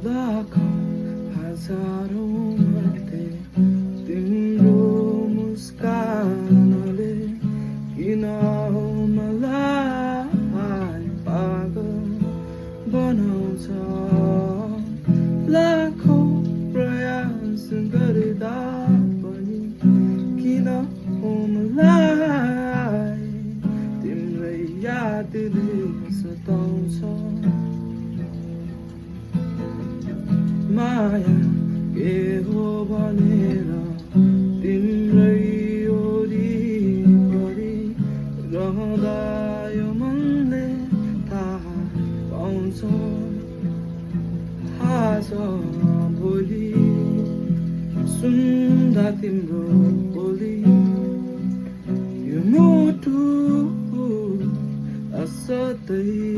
लाखौं हजारौं मध्ये तिम्रो मुस्कानले किन मलाई पागल बनाउँछ लाखौं प्रयास गर्दा पनि किन मलाई तिम्रै यादले सताउँछ माया के हो भनेर तिम्रै वरिपरि रहँदा यो मनले थाहा पाउँछ थाहा छ भोलि सुन्दा तिम्रो बोली यो मुटु असाध्यै